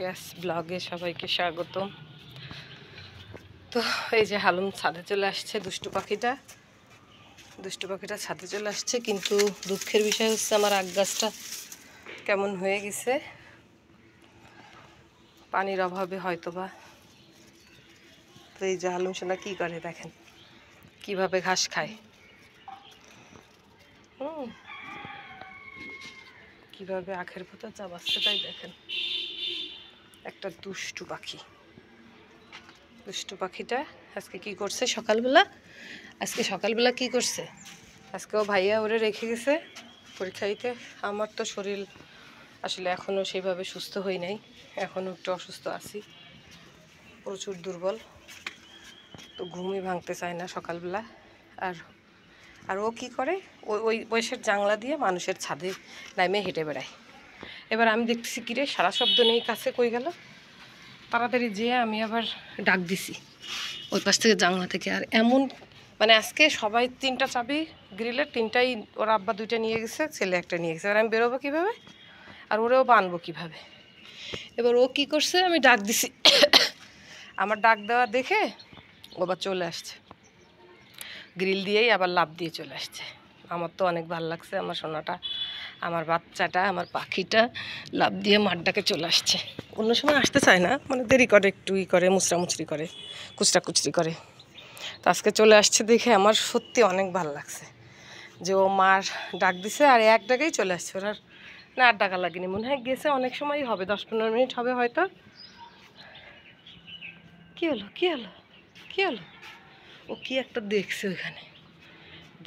Gas ব্লগে সবাইকে স্বাগতম। তো এই যে হালুম ছাদে চলে আসছে, দুষ্টু পাখিটা ছাদে চলে আসছে। কিন্তু দুঃখের বিষয় হচ্ছে আমার আগ গাছটা কেমন হয়ে গেছে, পানির অভাবে হয়তোবা। তো এই যে হালুম সোনা কী করে দেখেন, কিভাবে ঘাস খায়, কিভাবে আখের পোতা চাবাচ্ছে তাই দেখেন। একটা দুষ্টু পাখিটা আজকে কি করছে সকালবেলা কি করছে, আজকে ও ভাইয়া ওরে রেখে গেছে পরীক্ষা দিতে। আমার তো শরীর আসলে এখনও সেইভাবে সুস্থ হই নাই, এখনও একটু অসুস্থ আছি, প্রচুর দুর্বল। তো ঘুমই ভাঙতে চায় না সকালবেলা। আর ও কী করে, ওই বয়সের জানলা দিয়ে মানুষের ছাদে নামে হেঁটে বেড়ায়। এবার আমি দেখতেছি কিরে সারা শব্দ নেই, কাছে কই গেল। তাড়াতাড়ি যেয়ে আমি আবার ডাক দিছি ওই পাশ থেকে, জানলা থেকে। আর এমন মানে আজকে সবাই 3টা চাবি গ্রিলের, 3টাই ওর আব্বা 2টা নিয়ে গেছে, ছেলে 1টা নিয়ে গেছে। আর আমি বেরোবো কীভাবে, আর ওরেও বানবো কীভাবে। এবার ও কী করছে, আমি ডাক দিছি, আমার ডাক দেওয়া দেখে ও আবার চলে আসছে, গ্রিল দিয়েই আবার লাফ দিয়ে চলে আসছে। আমার তো অনেক ভালো লাগছে, আমার সোনাটা, আমার বাচ্চাটা, আমার পাখিটা লাফ দিয়ে মাঠটাকে চলে আসছে। অন্য সময় আসতে চায় না, মানে দেরি করে, একটু করে, মুচড়ামুচড়ি করে, কুচড়ি করে। তো আজকে চলে আসছে দেখে আমার সত্যি অনেক ভালো লাগছে যে ও মার ডাক দিছে আর এক ডাকেই চলে আসছে। ওর আর না আর ডাকা লাগেনি, মনে হয় গেছে অনেক সময়ই হবে, 10-15 মিনিট হবে হয়তো। কী হলো ও কি একটা দেখছে ওইখানে,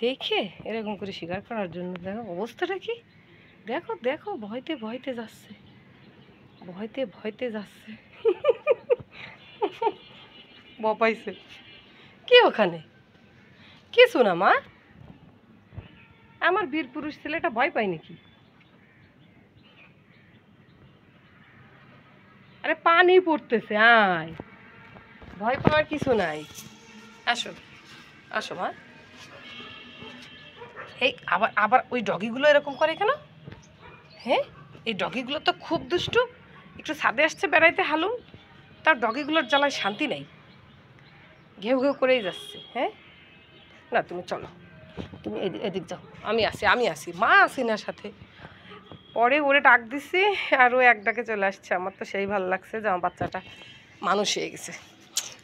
দেখে এরকম করে শিকার করার জন্য। দেখো অবস্থাটা কি, দেখো ভয়তে যাচ্ছে বপাইছে কি ওখানে, কিছু না মা, আমার বীর পুরুষ ছেলেটা ভয় পায় নাকি? আরে পানি পড়তেছে, আয়, ভয় পাওয়ার কিছু নাই, আসো মা। এই আবার ওই ডগিগুলো এরকম করে কেন? হ্যাঁ, এই ডগিগুলো তো খুব দুষ্টু। একটু ছাদে আসছে বেড়াইতে হালুম, তার ডগিগুলোর জ্বালায় শান্তি নেই, ঘেউ করেই যাচ্ছে। হ্যাঁ না, তুমি চলো, তুমি এদিক যাও, আমি আসি, মা আসি না সাথে। পরে ওরে ডাক দিছি আর ও এক ডাকে চলে আসছে। আমার তো সেই ভালো লাগছে যে আমার বাচ্চাটা মানুষ হয়ে গেছে,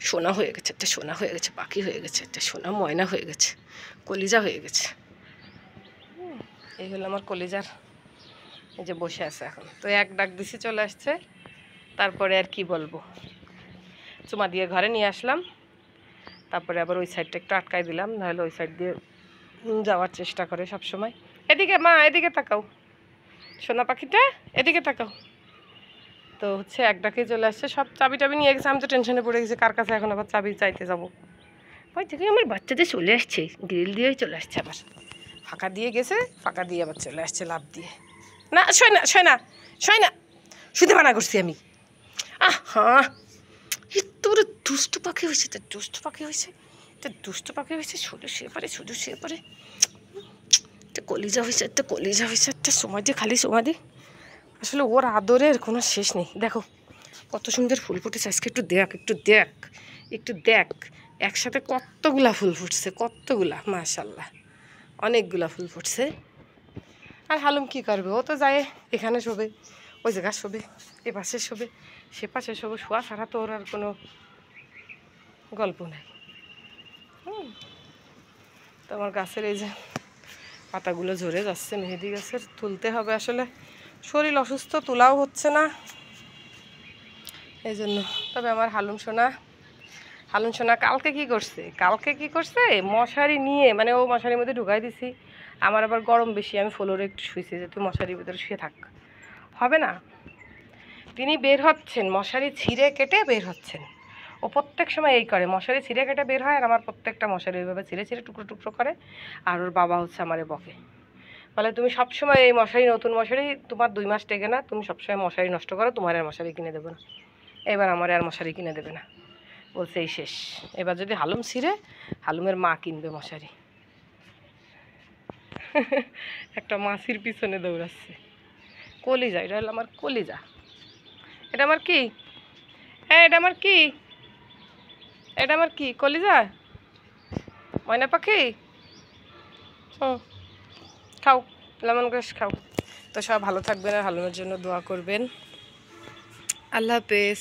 সোনা হয়ে গেছে, একটা সোনা হয়ে গেছে, পাখি হয়ে গেছে, একটা সোনা ময়না হয়ে গেছে, কলিজা হয়ে গেছে। এই হলো আমার কলিজার, এই যে বসে আছে এখন। তো এক ডাক দিছি চলে আসছে, তারপরে আর কি বলবো, চুমা দিয়ে ঘরে নিয়ে আসলাম। তারপরে আবার ওই সাইডটা একটু আটকাই দিলাম, নাহলে ওই সাইড দিয়ে যাওয়ার চেষ্টা করে সব সময়। এদিকে মা, এদিকে তাকাও, সোনা পাখিটা এদিকে তাকাও। তো হচ্ছে এক ডাকে চলে আসছে, সব চাবি টাবি নিয়ে গেছে। আমি তো টেনশনে পড়ে গেছি কার কাছে এখন আবার চাবি চাইতে যাবো। ওই থেকে আমার বাচ্চাদের চলে আসছে, গ্রিল দিয়েই চলে আসছে, আবার ফাঁকা দিয়ে গেছে, ফাঁকা দিয়ে আবার চলে আসছে লাফ দিয়ে। না শোয় না শুধু মানা করছি আমি। হ্যাঁ, তোর দুষ্টু পাখি হয়েছে, শুধু শুয়ে পারে একটা কলিজা হয়েছে, একটা সময় দিয়ে খালি সময় দিয়ে। আসলে ওর আদরের কোনো শেষ নেই। দেখো কত সুন্দর ফুল ফুটেছে আজকে, একটু দেখ একসাথে কতগুলা ফুল ফুটছে, মাশাআল্লাহ অনেকগুলা ফুল ফুটছে। আর হালুম কি করবে, ও তো যায় এখানে শোবে, ওই জায়গা শোবে, এ পাশে শোবে, সে পাশে শোবে, শোয়া ছাড়া তো ওর আর কোনো গল্প নাই। তো আমার গাছের এই যে পাতাগুলো ঝরে যাচ্ছে, মেহেদি গাছের, তুলতে হবে। আসলে শরীর অসুস্থ, তোলাও হচ্ছে না এই জন্য। তবে আমার হালুম সোনা কালকে কি করছে, মশারি নিয়ে, মানে ও মশারির মধ্যে ঢুকাই দিছি। আমার আবার গরম বেশি, আমি ফ্লোরে একটু শুয়েছি যে তুই মশারির ভিতরে শুয়ে থাক, হবে না। তিনি বের হচ্ছেন, মশারি ছিঁড়ে কেটে বের হচ্ছেন। ও প্রত্যেক সময় এই করে, মশারি ছিঁড়ে কেটে বের হয়। আর আমার প্রত্যেকটা মশারি ওইভাবে ছিঁড়ে টুকরো করে। আর ওর বাবা হচ্ছে আমারে বকে, বলে তুমি সবসময় এই মশারি, নতুন মশারি, তোমার 2 মাস টেকে না, তুমি সবসময় মশারি নষ্ট করো, তোমার আর মশারি কিনে দেবো না। এবার আমার আর মশারি কিনে দেবে না, বলছে এই শেষ। এবার যদি হালুম ছিঁড়ে, হালুমের মা কিনবে মশারি। একটা মাছির পিছনে দৌড়াচ্ছে, কলিজা, এটা হলো আমার কলিজা। এটা আমার কি? হ্যাঁ, এটা আমার কি? এটা আমার কি কলিজা? ময়না পাখি? হুম, খাও, লেমন গ্রাস খাও। তো সব ভালো থাকবেন আর হালুমের জন্য দোয়া করবেন। আল্লাহ হাফেজ।